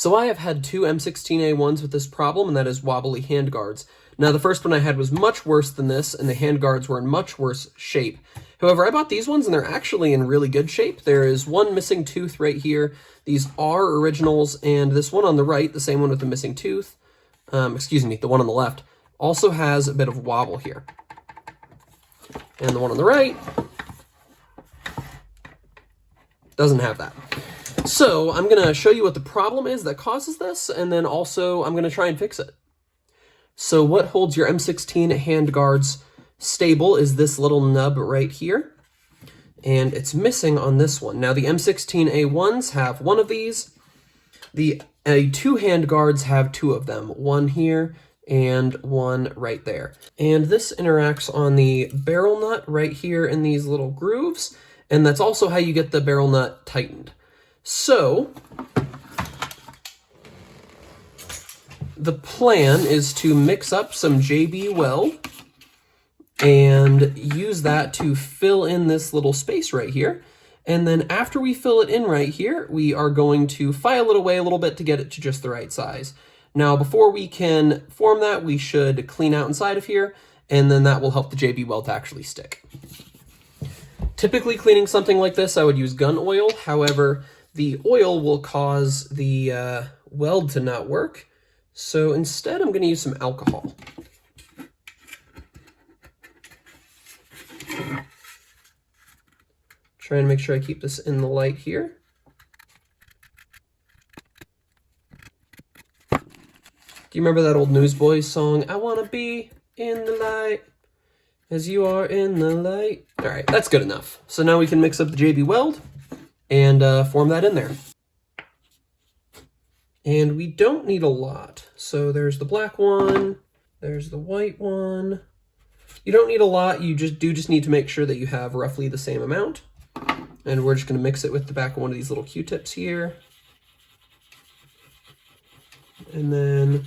So I have had two M16A1s with this problem, and that is wobbly handguards. Now the first one I had was much worse than this, and the handguards were in much worse shape. However, I bought these ones, and they're actually in really good shape. There is one missing tooth right here. These are originals, and this one on the right, the same one with the missing tooth, excuse me, the one on the left, also has a bit of wobble here. And the one on the right doesn't have that. So I'm going to show you what the problem is that causes this, and then also I'm going to try and fix it. So what holds your M16 handguards stable is this little nub right here, and it's missing on this one. Now the M16A1s have one of these. The A2 handguards have two of them, one here and one right there. And this interacts on the barrel nut right here in these little grooves, and that's also how you get the barrel nut tightened. So the plan is to mix up some JB Weld and use that to fill in this little space right here. And then after we fill it in right here, we are going to file it away a little bit to get it to just the right size. Now, before we can form that, we should clean out inside of here, and then that will help the JB Weld to actually stick. Typically, cleaning something like this, I would use gun oil. However, the oil will cause the weld to not work. So instead, I'm going to use some alcohol. Trying to make sure I keep this in the light here. Do you remember that old Newsboys song, I want to be in the light as you are in the light? All right, that's good enough. So now we can mix up the JB Weld and form that in there. And we don't need a lot. So there's the black one, there's the white one. You don't need a lot, you just need to make sure that you have roughly the same amount. And we're just going to mix it with the back of one of these little Q-tips here. And then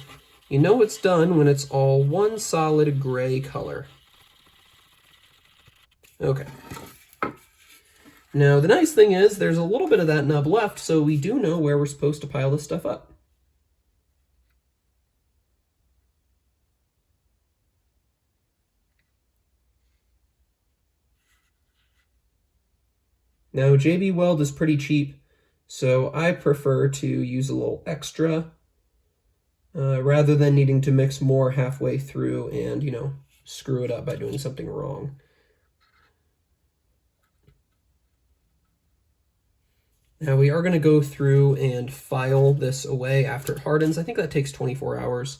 you know it's done when it's all one solid gray color. Okay. Now the nice thing is there's a little bit of that nub left, so we do know where we're supposed to pile this stuff up. Now JB Weld is pretty cheap, so I prefer to use a little extra rather than needing to mix more halfway through and, you know, screw it up by doing something wrong. Now we are going to go through and file this away after it hardens. I think that takes 24 hours.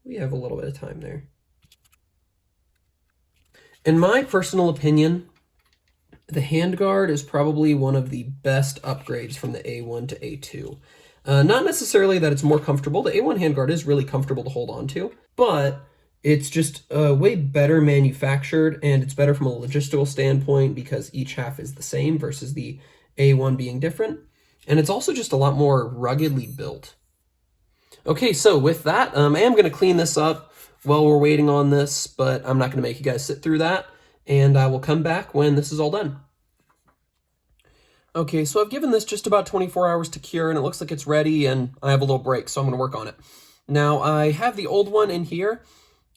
We have a little bit of time there. In my personal opinion, the handguard is probably one of the best upgrades from the A1 to A2. Not necessarily that it's more comfortable. The A1 handguard is really comfortable to hold on to, but it's just way better manufactured, and it's better from a logistical standpoint because each half is the same versus the A1 being different. And it's also just a lot more ruggedly built. Okay, so with that, I am going to clean this up while we're waiting on this, but I'm not going to make you guys sit through that. And I will come back when this is all done. Okay, so I've given this just about 24 hours to cure, and it looks like it's ready, and I have a little break, so I'm going to work on it. Now, I have the old one in here,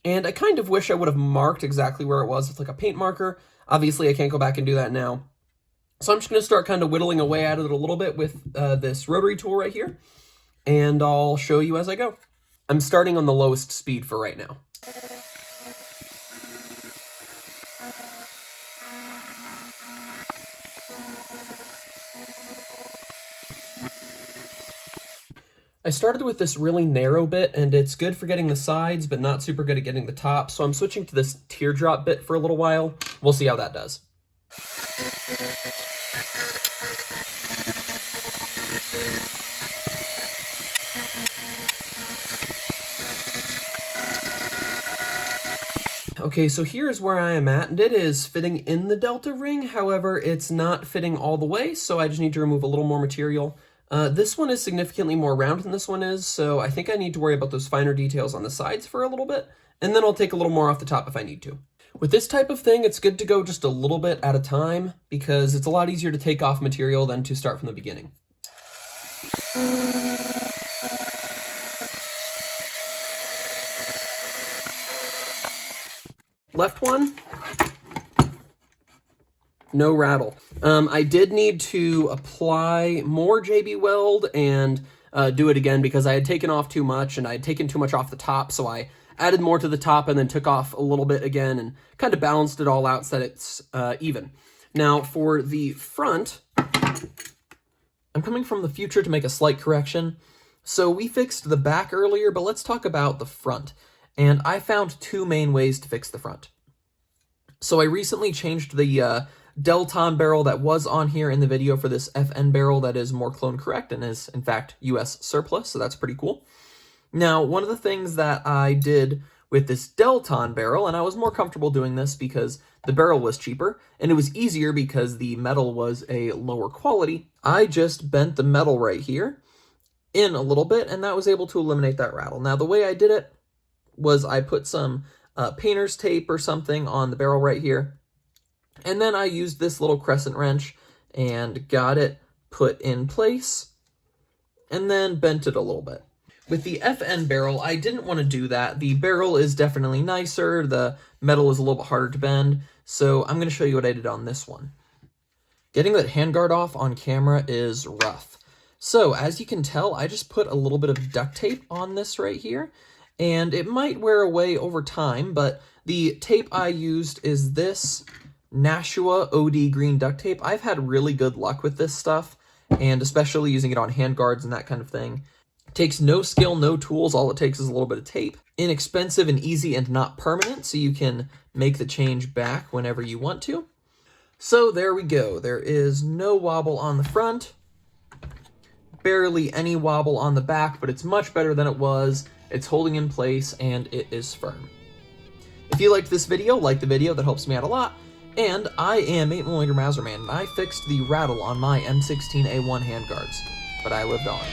and I kind of wish I would have marked exactly where it was with like a paint marker. Obviously, I can't go back and do that now. So I'm just going to start kind of whittling away at it a little bit with this rotary tool right here, and I'll show you as I go. I'm starting on the lowest speed for right now. I started with this really narrow bit, and it's good for getting the sides, but not super good at getting the top, so I'm switching to this teardrop bit for a little while. We'll see how that does. Okay, so here's where I am at, and it is fitting in the delta ring. However, it's not fitting all the way, so I just need to remove a little more material. This one is significantly more round than this one is, so I think I need to worry about those finer details on the sides for a little bit, and then I'll take a little more off the top if I need to. With this type of thing, it's good to go just a little bit at a time, because it's a lot easier to take off material than to start from the beginning. Left one, no rattle. I did need to apply more JB Weld and do it again because I had taken off too much and I had taken too much off the top, so I added more to the top and then took off a little bit again and kind of balanced it all out so that it's even. Now for the front, I'm coming from the future to make a slight correction. So we fixed the back earlier, but let's talk about the front. And I found two main ways to fix the front. So I recently changed the Delton barrel that was on here in the video for this FN barrel that is more clone correct and is in fact US surplus, so that's pretty cool. Now, one of the things that I did with this Delton barrel, and I was more comfortable doing this because the barrel was cheaper, and it was easier because the metal was a lower quality, I just bent the metal right here in a little bit, and that was able to eliminate that rattle. Now, the way I did it was I put some painter's tape or something on the barrel right here, and then I used this little crescent wrench and got it put in place, and then bent it a little bit. With the FN barrel, I didn't want to do that. The barrel is definitely nicer, the metal is a little bit harder to bend, so I'm going to show you what I did on this one. Getting that handguard off on camera is rough. So, as you can tell, I just put a little bit of duct tape on this right here, and it might wear away over time, but the tape I used is this Nashua OD green duct tape. I've had really good luck with this stuff, and especially using it on handguards and that kind of thing. It takes no skill, no tools, all it takes is a little bit of tape. Inexpensive and easy and not permanent, so you can make the change back whenever you want to. So there we go. There is no wobble on the front, barely any wobble on the back, but it's much better than it was. It's holding in place and it is firm. If you liked this video, like the video, that helps me out a lot. And I am 8mm Mauser Man, and I fixed the rattle on my M16a1 handguards, but I lived on.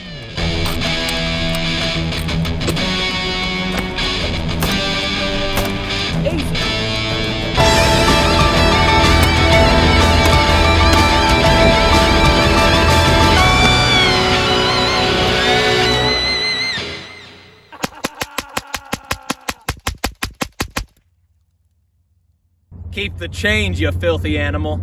Keep the change, you filthy animal.